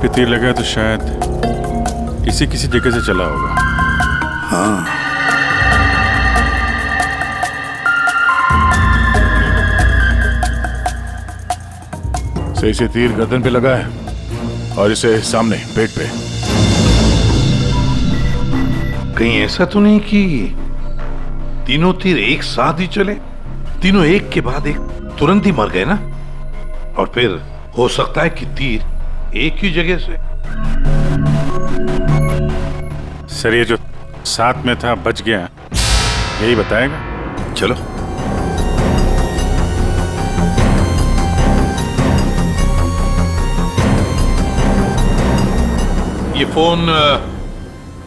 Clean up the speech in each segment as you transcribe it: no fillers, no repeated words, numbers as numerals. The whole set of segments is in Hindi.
पे तीर लगा है तो शायद इसी किसी जगह से चला होगा। हाँ, सही से तीर गर्दन पे लगा है और इसे सामने पेट पे। कहीं ऐसा तो नहीं कि तीनों तीर एक साथ ही चले? तीनों एक के बाद एक तुरंत ही मर गए ना? और फिर हो सकता है कि तीर एक ही जगह से। सर ये जो साथ में था बच गया, यही बताएगा। चलो। ये फोन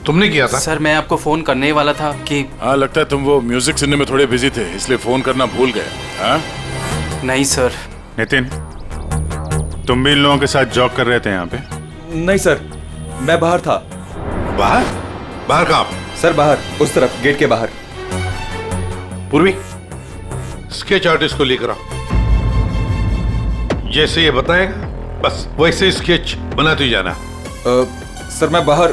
तुमने किया था? सर मैं आपको फोन करने ही वाला था कि हाँ, लगता है तुम वो म्यूजिक सुनने में थोड़े बिजी थे, इसलिए फोन करना भूल गए। हाँ? नहीं सर। नितिन, तुम भी इन लोगों के साथ जॉब कर रहे थे यहाँ पे? नहीं सर, मैं बाहर था। बाहर? बाहर कहाँ? सर बाहर, उस तरफ, गेट के बाहर। पूर्वी, स्केच आर्टिस्ट को लेकर आओ। जैसे ये बताएगा बस वैसे स्केच बनाते ही जाना। सर मैं बाहर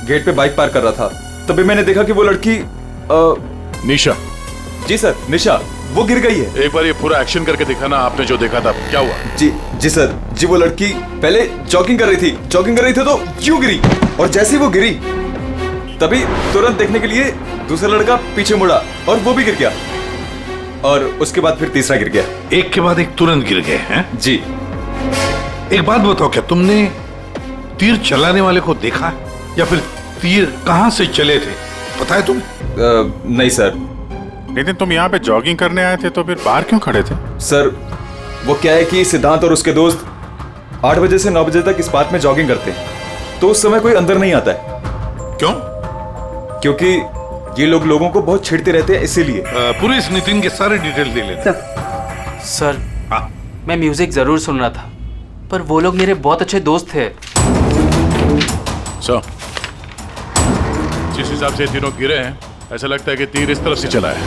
गेट पे बाइक पार्क कर रहा था, तभी मैंने देखा कि वो लड़की निशा। जी सर, निशा, वो गिर गई है। एक बार ये पूरा एक्शन करके दिखाना, आपने जो देखा था क्या हुआ? जी सर, जी वो लड़की पहले जॉगिंग कर रही थी तो यूं गिरी, और जैसे ही वो गिरी तभी तुरंत देखने के लिए दूसरा लड़का पीछे मुड़ा और वो भी गिर गया, और उसके बाद फिर तीसरा गिर गया। एक के बाद एक तुरंत गिर गए हैं? जी। एक बात बताओ, क्या तुमने तीर चलाने वाले को देखा या फिर तीर कहां से चले थे, पता है तुम्हें? नहीं सर। नितिन, तुम यहाँ पे जॉगिंग करने आए थे तो फिर बाहर क्यों खड़े थे? सर वो क्या है कि सिद्धांत और उसके दोस्त 8 बजे से 9 बजे तक इस पार्क में जॉगिंग करते हैं, तो उस समय कोई अंदर नहीं आता है। क्यों? क्योंकि ये लोग लोगों को बहुत छेड़ते रहते हैं, इसीलिए। पूरे इस नितिन के सारे डिटेल दे लेते। सर हाँ। मैं म्यूजिक जरूर सुन रहा था, पर वो लोग मेरे बहुत अच्छे दोस्त थे। सर, जिस हिसाब से तीनों गिरे हैं, ऐसा लगता है कि तीर इस तरफ से चला है।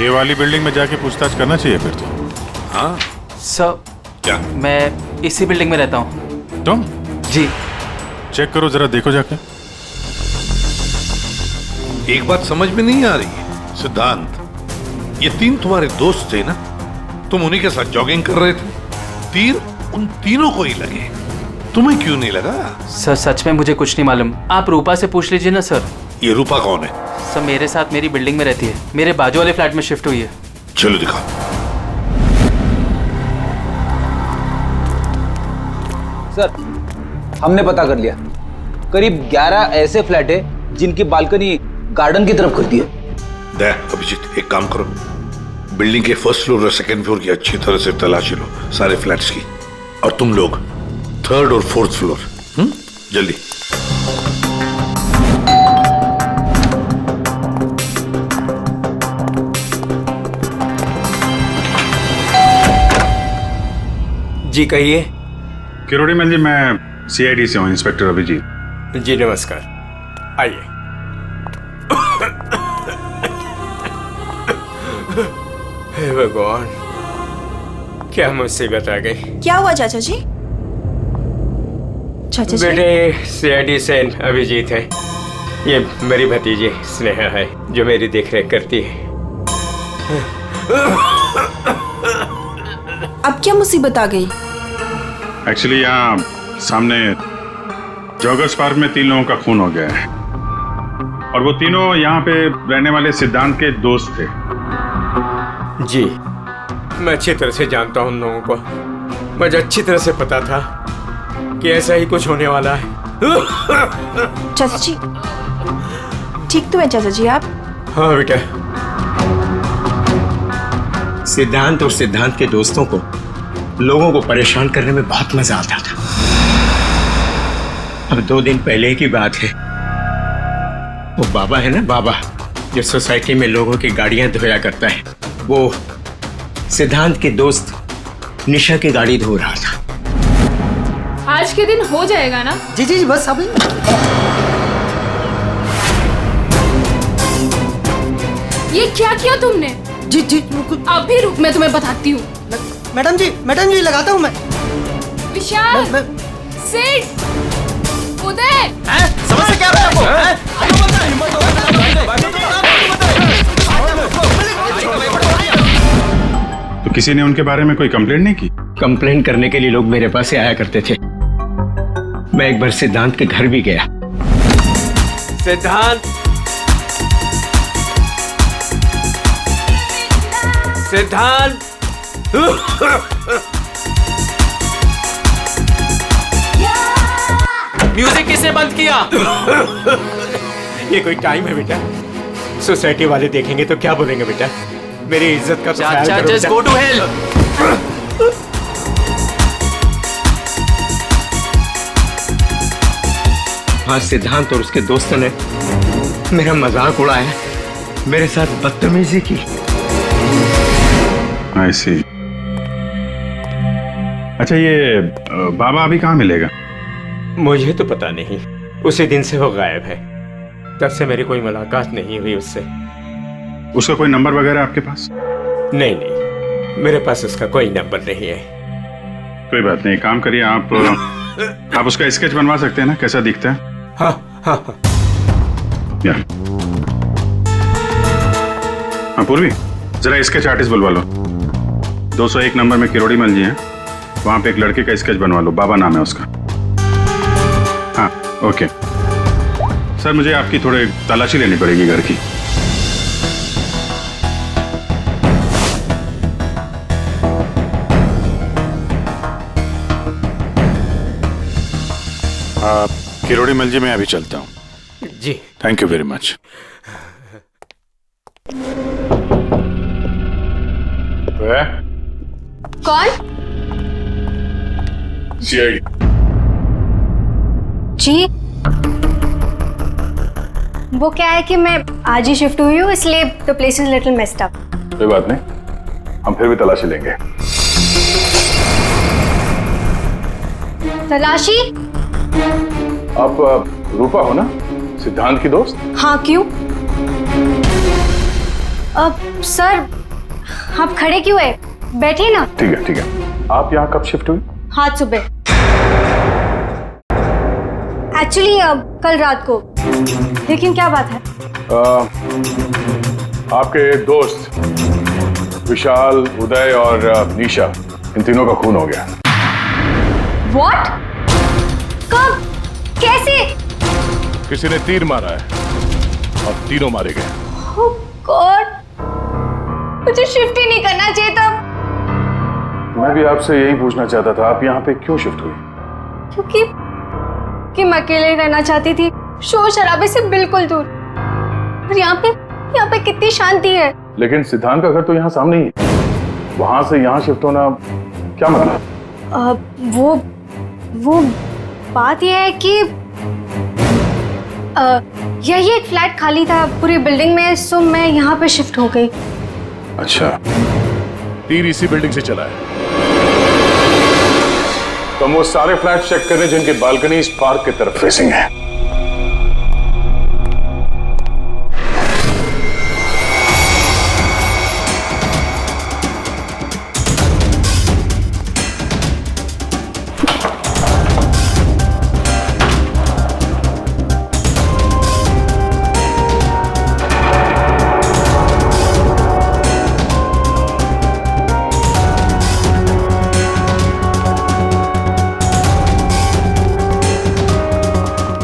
ये वाली बिल्डिंग में जाके पूछताछ करना चाहिए फिर तो। हाँ? सर क्या? मैं इसी बिल्डिंग में रहता हूँ। तुम? जी। चेक करो जरा, देखो जाके। एक बात समझ में नहीं आ रही है सिद्धांत, ये तीन तुम्हारे दोस्त थे ना, तुम उन्हीं के साथ जॉगिंग कर रहे थे, तीर उन तीनों को ही लगे, तुम्हें क्यों नहीं लगा? सर सच में मुझे कुछ नहीं मालूम, आप रूपा से पूछ लीजिए ना सर। ये रूपा कौन है? सर मेरे साथ मेरी बिल्डिंग में रहती है, मेरे बाजू वाले फ्लैट में शिफ्ट हुई है। चलो दिखाओ। सर हमने पता कर लिया, करीब 11 ऐसे फ्लैट है जिनकी बालकनी गार्डन की तरफ खुलती है। देख अभिजीत, एक काम करो, बिल्डिंग के फर्स्ट फ्लोर और सेकंड फ्लोर की अच्छी तरह से तलाशी लो, सारे फ्लैट्स की, और तुम लोग थर्ड और फोर्थ फ्लोर। जल्दी। जी कहिए। किरोड़ी मैन जी, मैं सीआईडी से हूँ, इंस्पेक्टर अभिजीत। जी नमस्कार, आइए। हे भगवान, क्या मुसीबत आ गई। क्या हुआ चाचा जी? चाचा जी? बेटे सीआईडी से अभिजीत है, ये मेरी भतीजी स्नेहा है जो मेरी देखरेख करती है। अब क्या मुसीबत आ गई? एक्चुअली यहाँ सामने जॉगर्स पार्क में 3 लोगों का खून हो गया है, और वो तीनों यहाँ पे रहने वाले सिद्धांत के दोस्त थे। जी मैं अच्छी तरह से जानता हूँ उन लोगों को, मुझे अच्छी तरह से पता था कि ऐसा ही कुछ होने वाला है। चाचा जी ठीक तो है चाचा जी आप? हाँ बेटा, सिद्धांत और सिद्धांत के दोस्तों को लोगों को परेशान करने में बहुत मजा आता था। अब 2 दिन पहले की बात है, वो बाबा है ना, बाबा जो सोसाइटी में लोगों की गाड़ियां धोया करता है, वो सिद्धांत के दोस्त निशा की गाड़ी धो रहा था। आज के दिन हो जाएगा ना? जी जी बस अभी। ये क्या किया तुमने? जी जी अभी रुक, मैं तुम्हें बताती हूँ। मैडम जी लगाता हूँ मैं। विशाल, सिड, उदय, समझ से क्या तो किसी ने उनके बारे में कोई कंप्लेंट नहीं की? कंप्लेन करने के लिए लोग मेरे पास से आया करते थे। मैं एक बार सिद्धांत के घर भी गया। सिद्धांत, सिद्धांत, म्यूजिक किसने बंद किया? ये कोई टाइम है बेटा? सोसाइटी वाले देखेंगे तो क्या बोलेंगे बेटा? मेरी इज्जत का तो ख्याल चाचा, करो जस्ट बेटा। Go to hell. हाँ, सिद्धांत और उसके दोस्तों ने मेरा मजाक उड़ाया, मेरे साथ बदतमीजी की। I see। अच्छा, ये बाबा अभी कहाँ मिलेगा? मुझे तो पता नहीं, उसी दिन से वो गायब है। तब से मेरी कोई मुलाकात नहीं हुई उससे। उसका कोई नंबर वगैरह आपके पास? नहीं नहीं, मेरे पास उसका कोई नंबर नहीं है। कोई बात नहीं, काम करिए आप उसका स्केच बनवा सकते हैं ना, कैसा दिखता है? हाँ हाँ हाँ। या हाँ पूर्वी, जरा स्केच आर्टिस्ट बुलवा लो। 201 नंबर में किरोड़ी मल जी हैं, वहां पे एक लड़के का स्केच बनवा लो, बाबा नाम है उसका। हाँ ओके सर, मुझे आपकी थोड़ी तलाशी लेनी पड़ेगी घर की। किरोड़ी मल जी, मैं अभी चलता हूँ। जी थैंक यू वेरी मच। कौन? सीआईडी। जी, वो क्या है कि मैं आज ही शिफ्ट हुई हूँ, इसलिए the place is little messed up. कोई बात नहीं, हम फिर भी तलाशी लेंगे। तलाशी? आप रूपा हो ना, सिद्धांत की दोस्त? हाँ, क्यों? सर, आप खड़े क्यों है? बैठिए ना। ठीक है ठीक है। आप यहाँ कब शिफ्ट हुई? आज सुबह। एक्चुअली कल रात को। लेकिन क्या बात है? आपके दोस्त विशाल, उदय और निशा, इन तीनों का खून हो गया। What? कब? कैसे? किसी ने तीर मारा है और तीनों मारे गए। Oh God! मुझे शिफ्ट ही नहीं करना चाहिए था। मैं भी आपसे यही पूछना चाहता था, आप यहाँ पे क्यों शिफ्ट हुई? क्योंकि मैं अकेले रहना चाहती थी, शोर शराबे से बिल्कुल दूर। और यहाँ पे कितनी शांति है। लेकिन सिद्धांत का घर तो यहाँ सामने ही है, वहां से यहाँ शिफ्ट होना क्या मतलब? वो बात यह है कि यही एक फ्लैट खाली था पूरी बिल्डिंग में, सो मैं यहाँ पे शिफ्ट हो गई। अच्छा, तीर इसी बिल्डिंग से चला है। तो हम वो सारे फ्लैट चेक कर रहे हैं जिनकी बालकनी इस पार्क की तरफ फेसिंग है।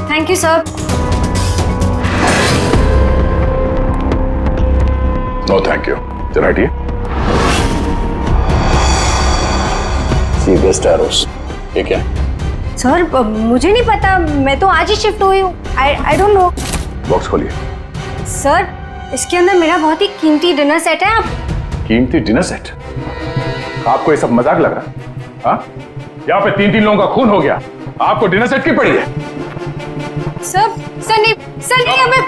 Thank you sir. No thank you, जरा हटिए। सी बेस्ट एरोस, ये क्या है? सर, मुझे नहीं पता, मैं तो आज ही शिफ्ट हुई हूँ। I don't know. बॉक्स खोलिए। सर, इसके अंदर मेरा बहुत ही कीमती डिनर सेट है। आप कीमती डिनर सेट? आपको ये सब मजाक लग रहा है? हाँ, यहाँ पे 3 लोगों का खून हो गया, आपको डिनर सेट की पड़ी है? सर नहीं हमें।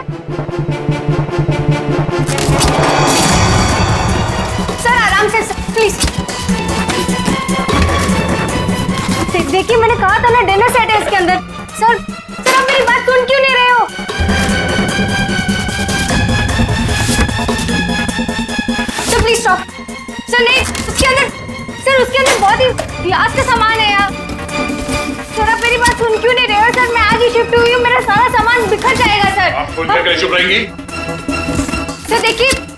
सर आराम से, प्लीज। देखिए, मैंने कहा था ना डिनर सेट है इसके अंदर। सर आप मेरी बात सुन क्यों नहीं रहे हो? Sir please stop. सर नहीं, इसके अंदर सर उसके अंदर बहुत ही ग्लास का सामान है यार। सर आप मेरी बात सुन क्यों नहीं रहे हो सर? मैं आज ही शिफ्ट हुई हूँ, मेरा सारा सामान बिखर जाएगा सर। आप फोन करके चुप रहेंगी? सर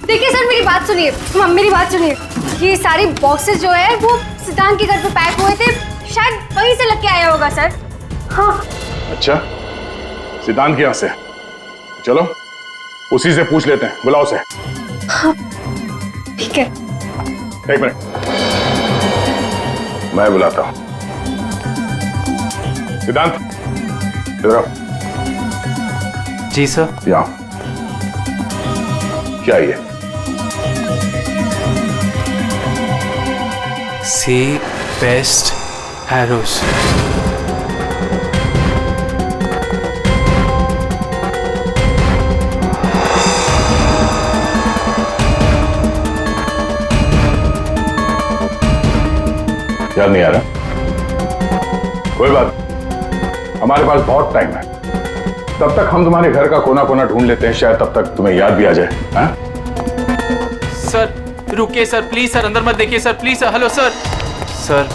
देखिए सर मेरी बात सुनिए, मेरी बात सुनिए। ये सारी बॉक्सेस जो है वो सिद्धांत के घर पे पैक हुए थे, शायद वहीं से लग के आया होगा सर। हाँ। अच्छा, सिद्धांत के यहाँ से? चलो उसी से पूछ लेते हैं, बुलाओ उसे। हाँ ठीक है। एक मिनट, मैं बुलाता हूँ। सिद्धांत इधर आओ। जी सर। यहाँ क्या ये? सी बेस्ट एरोस। याद नहीं आ रहा? कोई बात, हमारे पास बहुत टाइम है। तब तक हम तुम्हारे घर का कोना कोना ढूंढ लेते हैं, शायद तब तक तुम्हें याद भी आ जाए। हाँ? सर रुकिए सर, प्लीज सर, अंदर मत देखिए sir, please sir. Hello sir. Sir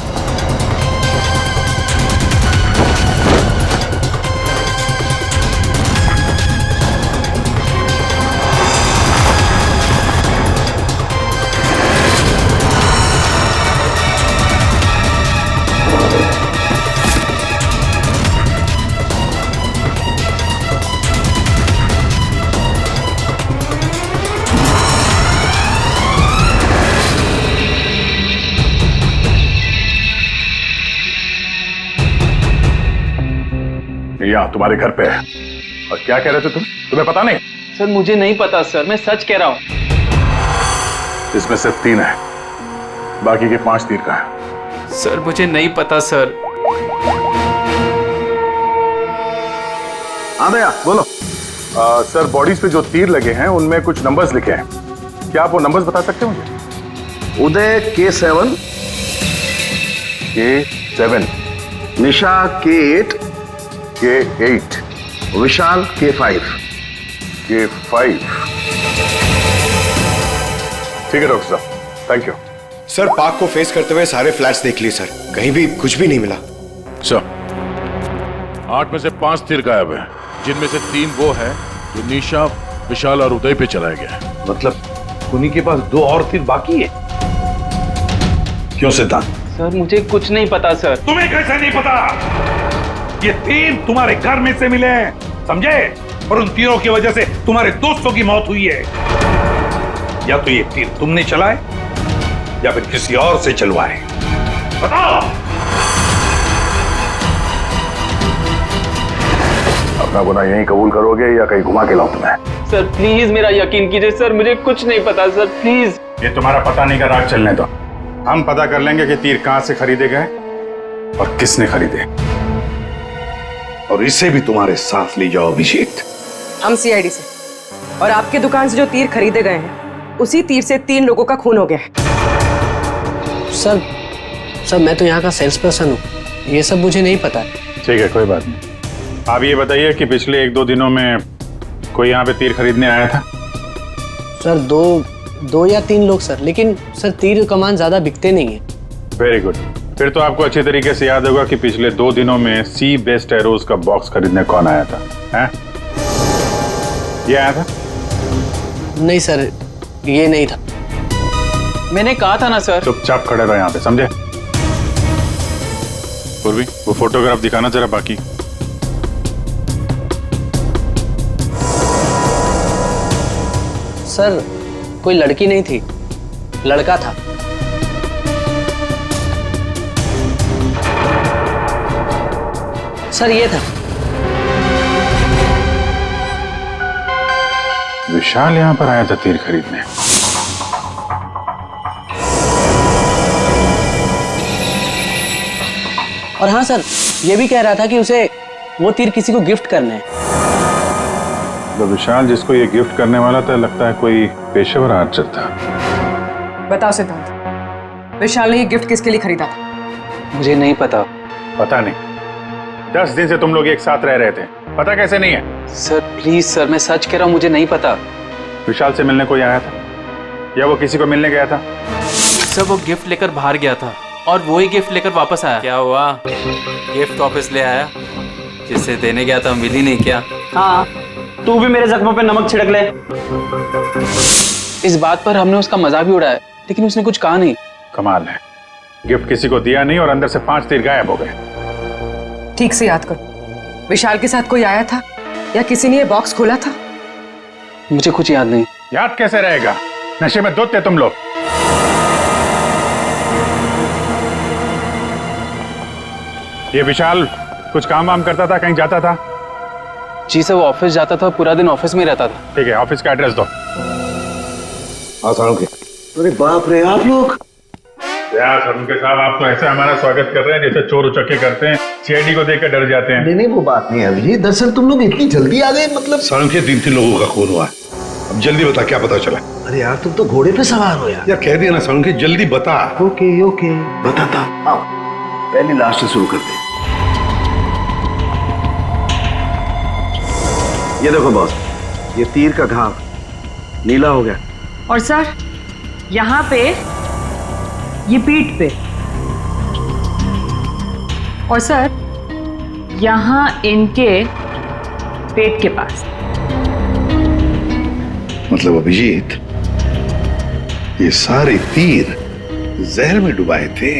यहाँ तुम्हारे घर पे है। और क्या कह रहे थे तुम? तुम्हें पता नहीं? सर मुझे नहीं पता सर, मैं सच कह रहा हूँ। इसमें सिर्फ 3 है, बाकी के 5 तीर का है। सर मुझे नहीं पता सर। हाँ भैया बोलो। सर बॉडीज पे जो तीर लगे हैं उनमें कुछ नंबर्स लिखे हैं, क्या आप वो नंबर्स बता सकते हो मुझे? उदय K7, K7, निशा K8, K8, विशाल K5। K5। ठीक है डॉक्टर साहब, थैंक यू। सर पार्क को फेस करते हुए सारे फ्लैट्स देख लिए सर, कहीं भी कुछ भी नहीं मिला। सर 8 में से 5 तीर गायब है, जिनमें से 3 वो है जो निशा, विशाल और उदय पे चलाया गया है। मतलब उन्हीं के पास 2 और तीर बाकी है। क्यों सिद्धांत? सर मुझे कुछ नहीं पता सर। तुम्हें कैसे नहीं पता? ये तीर तुम्हारे घर में से मिले हैं, समझे? और उन तीरों की वजह से तुम्हारे दोस्तों की मौत हुई है। या तो ये तीर तुमने चलाए या फिर किसी और से चलवाए, बताओ। अपना गुनाह यहीं कबूल करोगे या कहीं घुमा के लाऊं तुम्हें? सर प्लीज मेरा यकीन कीजिए सर, मुझे कुछ नहीं पता सर, प्लीज। ये तुम्हारा पता नहीं का राग चलने दो, हम पता कर लेंगे कि तीर कहां से खरीदे गए और किसने खरीदे। और इसे भी तुम्हारे साथ ले जाओ अभिषेक। हम CID से, और आपके दुकान से जो तीर खरीदे गए हैं उसी तीर से 3 लोगों का खून हो गया है। सर मैं तो यहाँ का सेल्स पर्सन हूँ, ये सब मुझे नहीं पता। ठीक है कोई बात नहीं। आप ये बताइए कि पिछले 1-2 दिनों में कोई यहाँ पे तीर खरीदने आया था? सर 2 या 3 लोग सर, लेकिन सर तीर कमान ज्यादा बिकते नहीं है। वेरी गुड, फिर तो आपको अच्छी तरीके से याद होगा कि पिछले 2 दिनों में सी बेस्ट एरोज का बॉक्स खरीदने कौन आया था? हैं? ये आया था? नहीं सर, ये नहीं था। मैंने कहा था ना सर। चुपचाप खड़े रहो यहाँ पे, समझे? पूर्वी वो फोटोग्राफ दिखाना जरा बाकी। सर कोई लड़की नहीं थी, लड़का था। सर ये था। विशाल यहाँ पर आया था तीर खरीदने। और हाँ सर, ये भी कह रहा था कि उसे वो तीर किसी को गिफ्ट करने हैं। तो विशाल जिसको ये गिफ्ट करने वाला था, लगता है कोई पेशेवर आर्चर था। बताओ सिद्धांत, विशाल ने ये गिफ्ट किसके लिए खरीदा था? मुझे नहीं पता। पता नहीं? 10 दिन से तुम लोग एक साथ रह रहे थे, पता कैसे नहीं है? सर प्लीज सर, मैं सच कह रहा हूँ, मुझे नहीं पता। विशाल से मिलने कोई आया था या वो किसी को मिलने गया था? सर वो गिफ्ट लेकर बाहर गया था और वो ही गिफ्ट लेकर वापस आया। क्या हुआ? गिफ्ट वापस ले आया? जिससे देने गया था मिली नहीं क्या? हाँ, तू भी मेरे जख्मों पे नमक छिड़क ले। इस बात पर हमने उसका मजाक भी उड़ाया, लेकिन उसने कुछ कहा नहीं। कमाल है, गिफ्ट किसी को दिया नहीं और अंदर से 5 तीर गायब हो गए। ठीक से याद करो, विशाल के साथ कोई आया था या किसी ने ये बॉक्स खोला था? मुझे कुछ याद नहीं। याद कैसे रहेगा, नशे में धुत थे तुम लोग। ये विशाल कुछ काम वाम करता था, कहीं जाता था? जी सर, वो ऑफिस जाता था, पूरा दिन ऑफिस में रहता था। ठीक है, ऑफिस का एड्रेस दो। अरे बाप रे, आप लोग यार सरुणके साहब, आप तो ऐसे हमारा स्वागत कर रहे हैं जैसे चोर उचक्के करते हैं, सीआईडी को देखकर डर जाते हैं। नहीं, वो बात नहीं है अभी। दरअसल तुम लोग इतनी जल्दी आ गए, मतलब सड़क के 3 लोगों का खून हुआ। अब जल्दी बता, क्या पता चला? अरे यार, तुम तो घोड़े पे सवार हो यार। यार कह दिया ना सड़क के, जल्दी बता। ओके बताता। आओ, पहले लास्ट से शुरू करते हैं। ये देखो बॉस, ये तीर का घाव नीला हो गया। और सर यहाँ पे, ये पीठ पे, और सर यहाँ इनके पेट के पास। मतलब अभिजीत, ये सारे तीर जहर में डुबाए थे।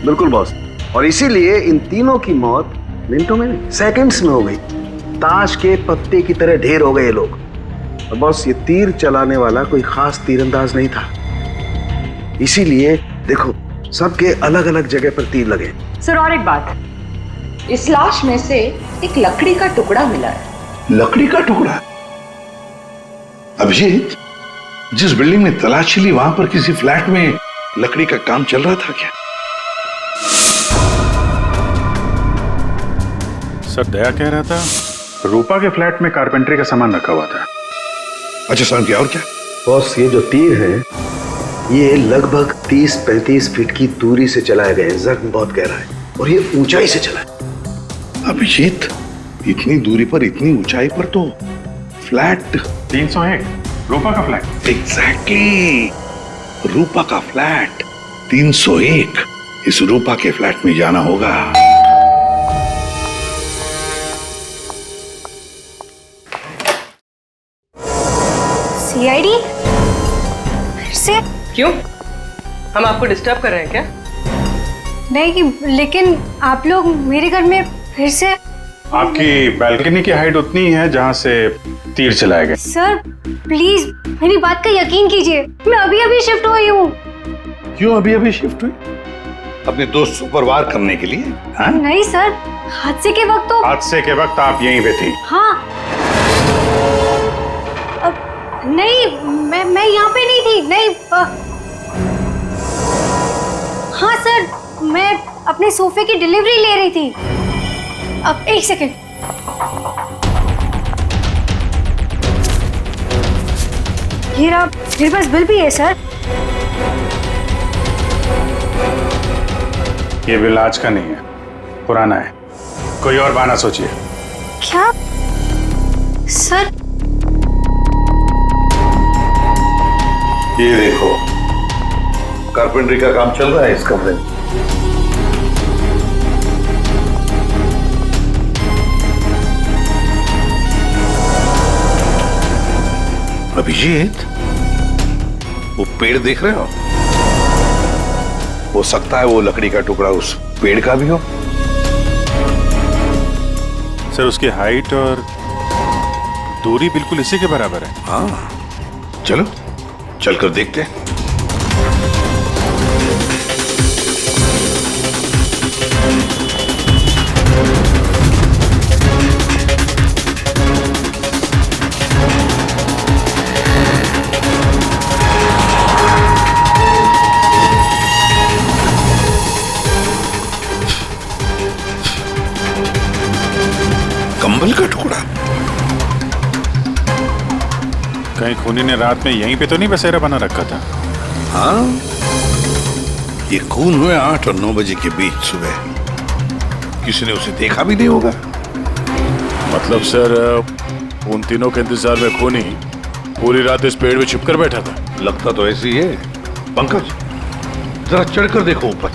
बिल्कुल बॉस, और इसीलिए इन तीनों की मौत मिनटों में नहीं, सेकंड्स में हो गई। ताश के पत्ते की तरह ढेर हो गए ये लोग। और बॉस, ये तीर चलाने वाला कोई खास तीरंदाज नहीं था, इसीलिए देखो सबके अलग अलग जगह पर तीर लगे। सर और एक बात, इस लाश में से एक लकड़ी का टुकड़ा मिला है। लकड़ी का टुकड़ा? अभिजीत, जिस बिल्डिंग में तलाशी ली वहां पर किसी फ्लैट में लकड़ी का काम चल रहा था क्या? सर दया कह रहा था रूपा के फ्लैट में कारपेंटरी का सामान रखा हुआ था। अच्छा सर, क्या और क्या? बॉस, ये जो तीर है ये लगभग 30-35 फीट की दूरी से चलाए गए। जख्म बहुत गहरा है और ये ऊंचाई से चला है। अभिजीत, इतनी दूरी पर, इतनी ऊंचाई पर तो फ्लैट 301 रूपा का फ्लैट। एग्जैक्टली, रूपा का फ्लैट 301। इस रूपा के फ्लैट में जाना होगा। सीआईडी? फिर से? क्यों, हम आपको डिस्टर्ब कर रहे हैं क्या? नहीं, लेकिन आप लोग मेरे घर में फिर से? आपकी बैल्कनी की हाइट उतनी है जहां से तीर चलाए गए। सर प्लीज मेरी बात का यकीन कीजिए, मैं अभी अभी शिफ्ट हुई हूँ। क्यों अभी अभी शिफ्ट हुई? अपने दोस्त को परवार करने के लिए? हाँ? नहीं सर, हादसे के वक्त तो। हादसे के वक्त आप यहीं पे थी? हाँ। नहीं, मैं यहाँ पे नहीं थी। नहीं हाँ सर, मैं अपने सोफे की डिलीवरी ले रही थी। अब एक सेकंड। ये रहा, मेरे पास बिल भी है सर। ये बिल आज का नहीं है, पुराना है। कोई और बहाना सोचिए। क्या सर? ये देखो, कारपेंटरी का काम चल रहा है इस कमरे में। अभिजीत, वो पेड़ देख रहे हो? हो सकता है वो लकड़ी का टुकड़ा उस पेड़ का भी हो। सर उसकी हाइट और दूरी बिल्कुल इसी के बराबर है। हाँ, चलो चलकर देखते हैं। कंबल का टुकड़ा? कहीं खूनी ने रात में यहीं पे तो नहीं बसेरा बना रखा था? हाँ, ये खून हुए 8 और 9 बजे के बीच सुबह। किसी ने उसे देखा भी नहीं होगा। मतलब सर उन तीनों के इंतजार में खूनी पूरी रात इस पेड़ में छिपकर बैठा था? लगता तो ऐसे ही है। पंकज, जरा चढ़कर देखो ऊपर।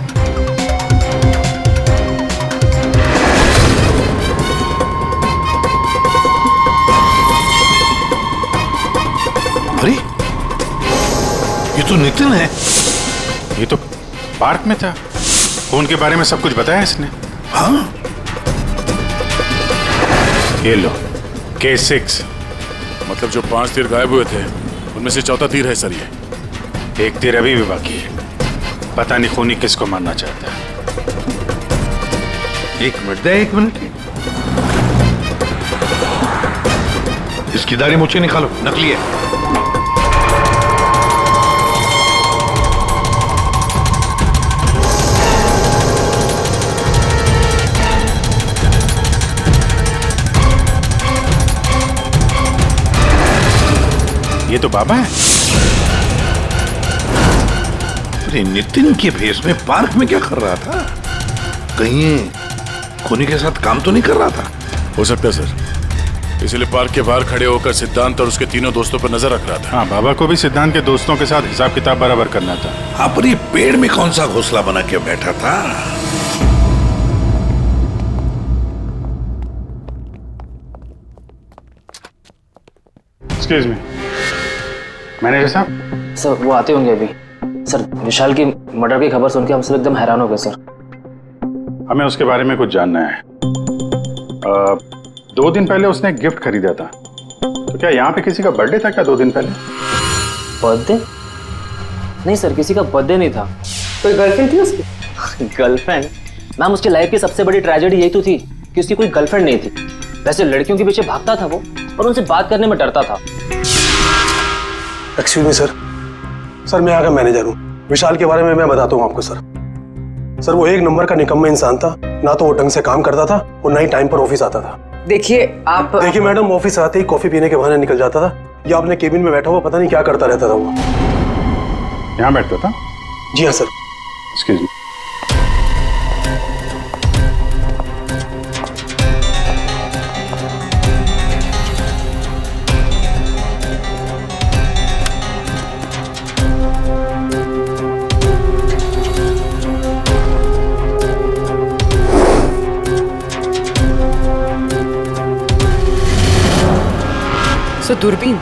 अरे ये तो नितिन है। ये तो पार्क में था, फोन के बारे में सब कुछ बताया इसने। हाँ ये लो K6। मतलब जो 5 तीर गायब हुए थे उनमें से चौथा तीर है सर ये। एक तीर अभी भी बाकी है, पता नहीं खूनी किसको मारना चाहता है। एक मिनट दे, एक मिनट। इसकी दाढ़ी मुझे निकालो, नकली है। ये तो बाबा है। अरे नितिन के भेष में पार्क में क्या कर रहा था? कहीं खूनी के साथ काम तो नहीं कर रहा था? हो सकता है सर, इसलिए पार्क के बाहर खड़े होकर सिद्धांत और उसके तीनों दोस्तों पर नजर रख रहा था। हाँ, बाबा को भी सिद्धांत के दोस्तों के साथ हिसाब किताब बराबर करना था। हाँ, पर ये पेड़ में कौन सा घोंसला बना के बैठा था? एक्सक्यूज मी, मैनेजर साहब। सर वो आते होंगे अभी। सर विशाल की मर्डर की खबर सुन के हम सब एकदम हैरान हो गए सर। हमें उसके बारे में कुछ जानना है। 2 दिन पहले उसने एक गिफ्ट खरीदा था, तो क्या यहाँ पे किसी का बर्थडे था क्या 2 दिन पहले? बर्थडे? नहीं सर, किसी का बर्थडे नहीं था। कोई गर्लफ्रेंड थी उसकी? गर्लफ्रेंड? मैम उसकी लाइफ की सबसे बड़ी ट्रेजेडी यही तो थी कि उसकी कोई गर्लफ्रेंड नहीं थी। वैसे लड़कियों के पीछे भागता था वो और उनसे बात करने में डरता था। एक्सक्यूज मी सर, सर मैं यहाँ का मैनेजर हूँ। विशाल के बारे में मैं बताता हूँ आपको सर। सर वो एक नंबर का निकम्मा इंसान था, ना तो वो ढंग से काम करता था और ना ही टाइम पर ऑफिस आता था। देखिए मैडम, ऑफिस आते ही कॉफी पीने के बहाने निकल जाता था या अपने केबिन में बैठा हुआ पता नहीं क्या करता रहता था वो। यहाँ बैठता था? जी हाँ सर। Excuse me. सो दूरबीन?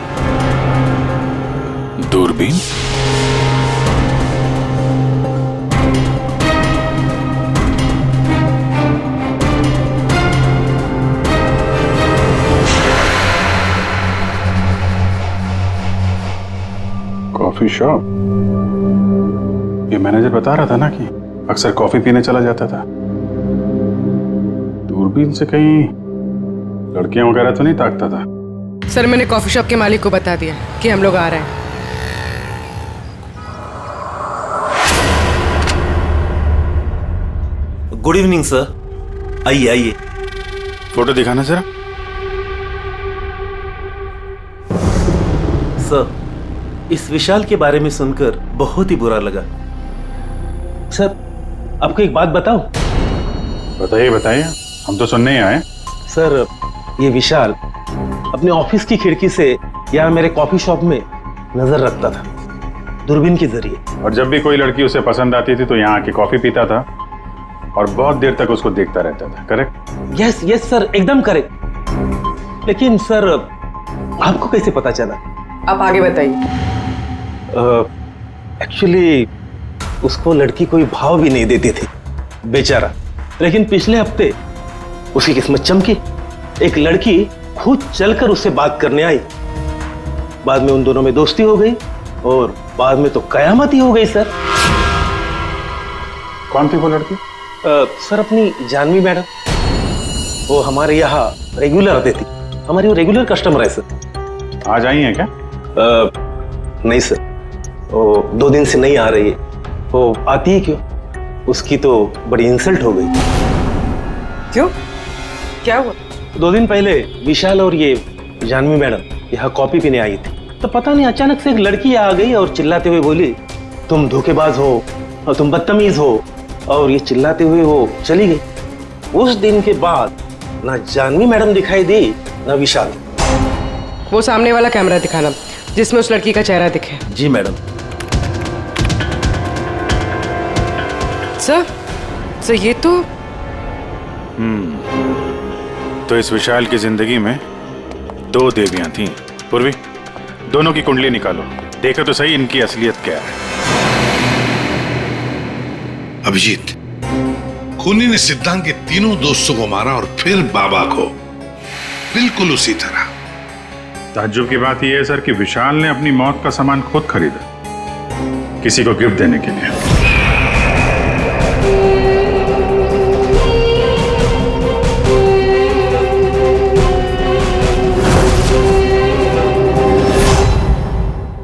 दूरबीन? Coffee shop? ये मैनेजर बता रहा था ना कि अक्सर कॉफी पीने चला जाता था। दूरबीन से कहीं लड़कियां वगैरह तो नहीं ताकता था? सर मैंने कॉफी शॉप के मालिक को बता दिया कि हम लोग आ रहे हैं। गुड इवनिंग सर, आइए आइए। फोटो दिखाना जरा। सर इस विशाल के बारे में सुनकर बहुत ही बुरा लगा। सर आपको एक बात बताऊं? बताइए बताइए, हम तो सुनने ही आए। सर ये विशाल अपने ऑफिस की खिड़की से यहाँ मेरे कॉफी शॉप में नजर रखता था, दूरबीन के जरिए। और जब भी कोई लड़की उसे पसंद आती थी तो यहाँ आके कॉफी पीता था और बहुत देर तक उसको देखता रहता था। करेक्ट? यस यस सर, एकदम करेक्ट। लेकिन सर आपको कैसे पता चला? आप आगे बताइए। एक्चुअली उसको लड़की कोई भाव भी नहीं देती थी बेचारा। लेकिन पिछले हफ्ते उसकी किस्मत चमकी, एक लड़की खुद चलकर उससे बात करने आई। बाद में उन दोनों में दोस्ती हो गई और बाद में तो कयामत ही हो गई सर। कौन थी वो लड़की? सर अपनी जानवी मैडम, वो हमारे यहाँ रेगुलर आती थी, हमारी वो रेगुलर कस्टमर है सर। आज आई है क्या? नहीं सर, वो 2 दिन से नहीं आ रही है। वो आती है क्यों? उसकी तो बड़ी इंसल्ट हो गई। क्यों? क्या हुआ? 2 दिन पहले विशाल और ये जानवी मैडम यहाँ कॉफी पीने आई थी, तो पता नहीं अचानक से एक लड़की आ गई और चिल्लाते हुए बोली, तुम धोखेबाज हो और तुम बदतमीज हो, और ये चिल्लाते हुए वो चली गई। उस दिन के बाद ना जानवी मैडम दिखाई दी ना विशाल। वो सामने वाला कैमरा दिखाना जिसमें उस लड़की का चेहरा दिखे। जी मैडम। सर ये तो तो इस विशाल की जिंदगी में 2 देवियां थीं। पूर्वी, दोनों की कुंडली निकालो, देखो तो सही इनकी असलियत क्या है। अभिजीत, खूनी ने सिद्धांत के तीनों दोस्तों को मारा और फिर बाबा को, बिल्कुल उसी तरह। ताज्जुब की बात यह है सर कि विशाल ने अपनी मौत का सामान खुद खरीदा, किसी को गिफ्ट देने के लिए।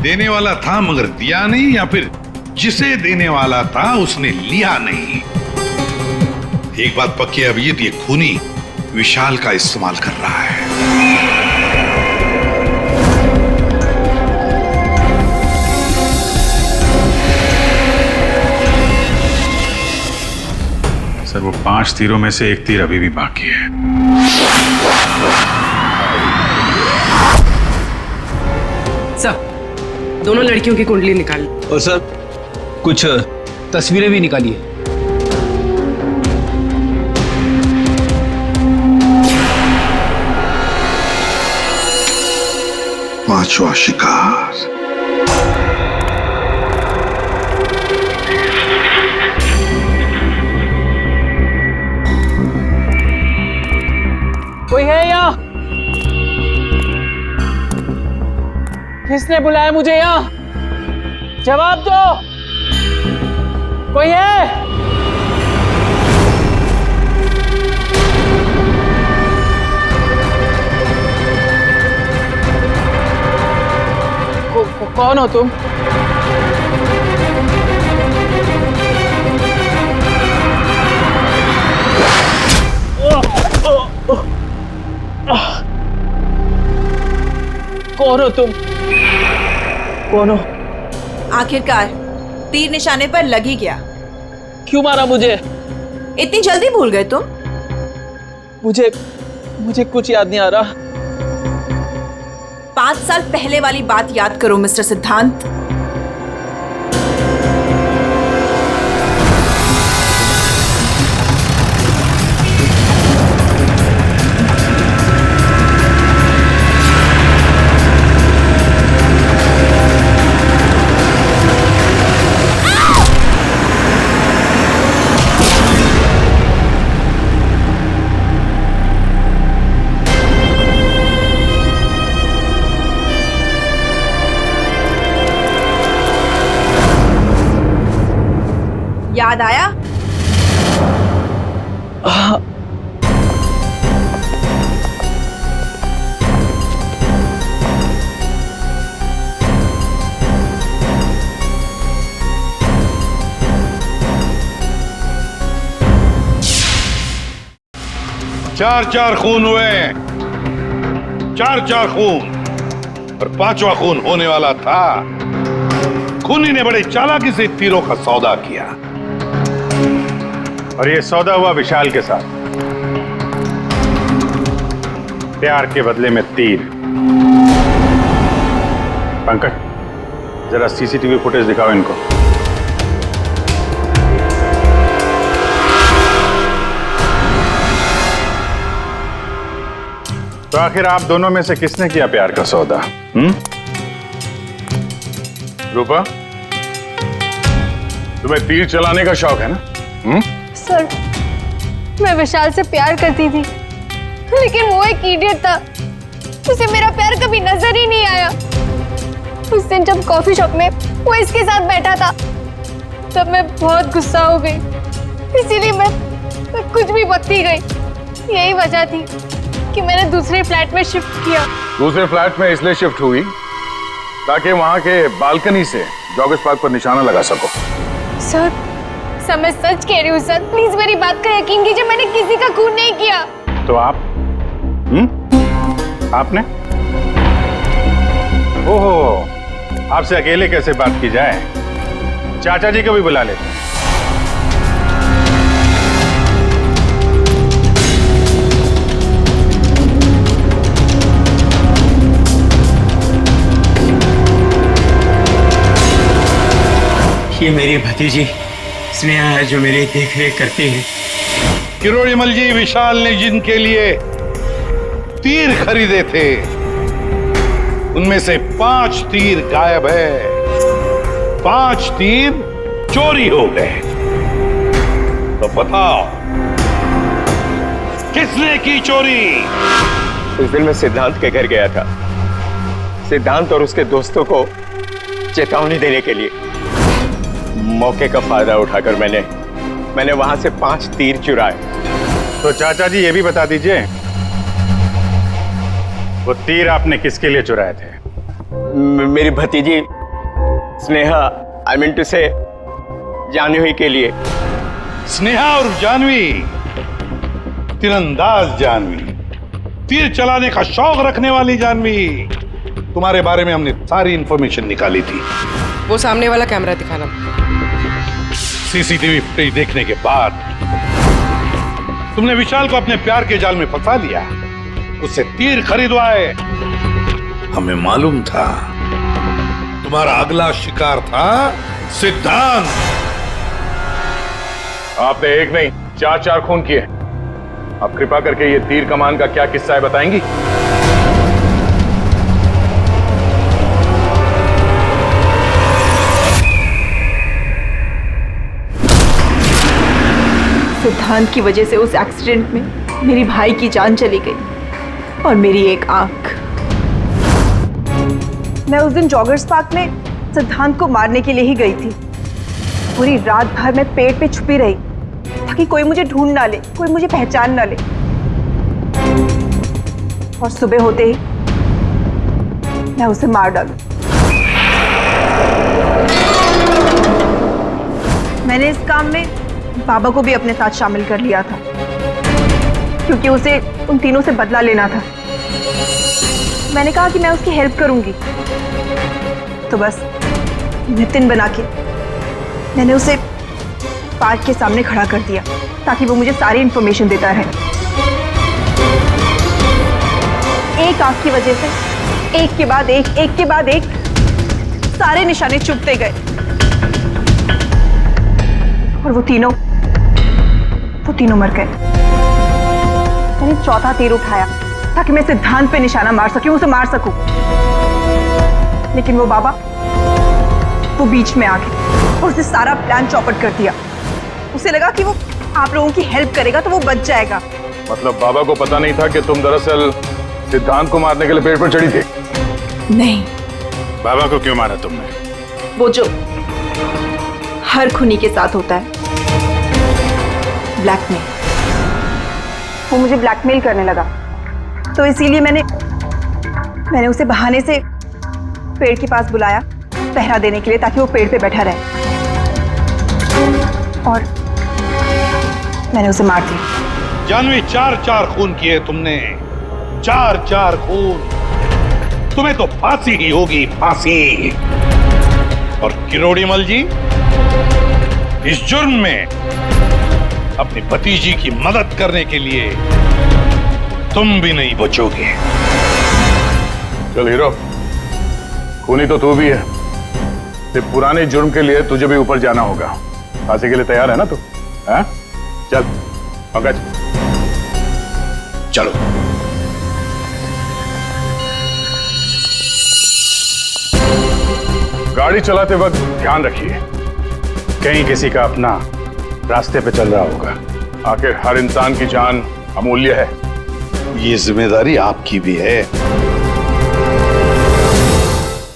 देने वाला था मगर दिया नहीं, या फिर जिसे देने वाला था उसने लिया नहीं। एक बात पक्की है अभिजीत, ये खूनी विशाल का इस्तेमाल कर रहा है। सर वो 5 तीरों में से 1 तीर अभी भी बाकी है। सर दोनों लड़कियों की कुंडली निकाली और सर कुछ तस्वीरें भी निकाली है। पांचवा शिकार। कोई है यहाँ? किसने बुलाया मुझे यहाँ? जवाब दो। कोई है? कौन हो तुम? कौन हो तुम? कौन हो? आखिरकार तीर निशाने पर लग ही गया। क्यों मारा मुझे? इतनी जल्दी भूल गए तुम? मुझे कुछ याद नहीं आ रहा। 5 साल पहले वाली बात याद करो मिस्टर सिद्धांत। याद आया? चार खून हुए, 4 खून, और 5वां खून होने वाला था। खूनी ने बड़े चालाकी से तीरों का सौदा किया, और ये सौदा हुआ विशाल के साथ। प्यार के बदले में तीर। पंकज, जरा सीसीटीवी फुटेज दिखाओ इनको। तो आखिर आप दोनों में से किसने किया प्यार का सौदा? रूपा, तुम्हें तीर चलाने का शौक है ना? सर, मैं विशाल से प्यार करती थी, लेकिन वो एक इडियट था। उसे मेरा प्यार कभी नजर ही नहीं आया। उस दिन जब कॉफी शॉप में वो इसके साथ बैठा था, तब मैं बहुत गुस्सा हो गई। इसीलिए मैं कुछ भी बकती गई। यही वजह थी कि मैंने दूसरे फ्लैट में शिफ्ट किया। दूसरे फ्लैट में इसलिए शिफ्ट हुई ताकि वहां के बालकनी से जॉगर्स पार्क पर निशाना लगा सको। सर, मैं सच कह रही हूँ सर, प्लीज मेरी बात का यकीन कीजिए। मैंने किसी का खून नहीं किया। तो आप? आपने? ओहो, आपसे अकेले कैसे बात की जाए? चाचा जी को भी बुला लेते। ये मेरी भतीजी स्नेहा है जो मेरी देख रेख करती है। किरोड़ीमल जी, विशाल ने जिनके लिए तीर खरीदे थे उनमें से 5 तीर गायब है, 5 तीर चोरी हो गए। तो बताओ किसने की चोरी? उस दिन मैं सिद्धांत के घर गया था, सिद्धांत और उसके दोस्तों को चेतावनी देने के लिए। मौके का फायदा उठाकर मैंने वहां से 5 तीर चुराए। तो चाचा जी ये भी बता दीजिए, वो तीर आपने किसके लिए चुराए थे? मेरी भतीजी स्नेहा, आई मीन टू से जानवी के लिए। स्नेहा और जानवी, तीरंदाज जानवी, तीर चलाने का शौक रखने वाली जानवी, तुम्हारे बारे में हमने सारी इंफॉर्मेशन निकाली थी। वो सामने वाला कैमरा दिखाना। सीसीटीवी फुटेज देखने के बाद तुमने विशाल को अपने प्यार के जाल में फंसा लिया, उससे तीर खरीदवाए। हमें मालूम था तुम्हारा अगला शिकार था सिद्धांत। आपने एक नहीं 4 खून किए। आप कृपा करके ये तीर कमान का क्या किस्सा है बताएंगी? सिद्धांत की वजह से उस एक्सीडेंट में मेरी भाई की जान चली गई और मेरी एक आंख। मैं उस दिन जॉगर्स पार्क में सिद्धांत को मारने के लिए ही गई थी। पूरी रात भर मैं पेड़ पे छुपी रही ताकि कोई मुझे ढूंढ ना ले, कोई मुझे पहचान ना ले। और सुबह होते ही मैं उसे मार डालूं। मैंने इस काम में बाबा को भी अपने साथ शामिल कर लिया था क्योंकि उसे उन तीनों से बदला लेना था। मैंने कहा कि मैं उसकी हेल्प करूंगी, तो बस नितिन बना के मैंने उसे पार्क के सामने खड़ा कर दिया ताकि वो मुझे सारी इंफॉर्मेशन देता रहे। एक आंख की वजह से एक के बाद एक सारे निशाने चुभते गए और वो तीनों मर गए। मैंने चौथा तीर उठाया ताकि मैं सिद्धांत पे निशाना मार सकूं, उसे मार सकूं, लेकिन वो बाबा वो बीच में आ गए और उसने सारा प्लान चौपट कर दिया। उसे लगा कि वो आप लोगों की हेल्प करेगा तो वो बच जाएगा। मतलब बाबा को पता नहीं था कि तुम दरअसल सिद्धांत को मारने के लिए पेड़ पर चढ़ी थी? नहीं। बाबा को क्यों मारा तुमने? वो जो हर खूनी के साथ होता है, ब्लैकमेल। वो मुझे ब्लैकमेल करने लगा, तो इसीलिए मैंने उसे बहाने से पेड़ के पास बुलाया पहरा देने के लिए ताकि वो पेड़ पे बैठा रहे, और मैंने उसे मार दिया। जानवी, 4 खून किए तुमने, 4 खून। तुम्हें तो फांसी ही होगी, फांसी। और किरोड़ीमल जी, इस जुर्म में अपनी भतीजी की मदद करने के लिए तुम भी नहीं बचोगे। चल हीरो, खूनी तो तू भी है, ते पुराने जुर्म के लिए तुझे भी ऊपर जाना होगा। फांसी के लिए तैयार है ना तू? हाँ? चल पंकज, चलो। गाड़ी चलाते वक्त ध्यान रखिए, कहीं किसी का अपना रास्ते पे चल रहा होगा। आखिर हर इंसान की जान अमूल्य है। ये जिम्मेदारी आपकी भी है।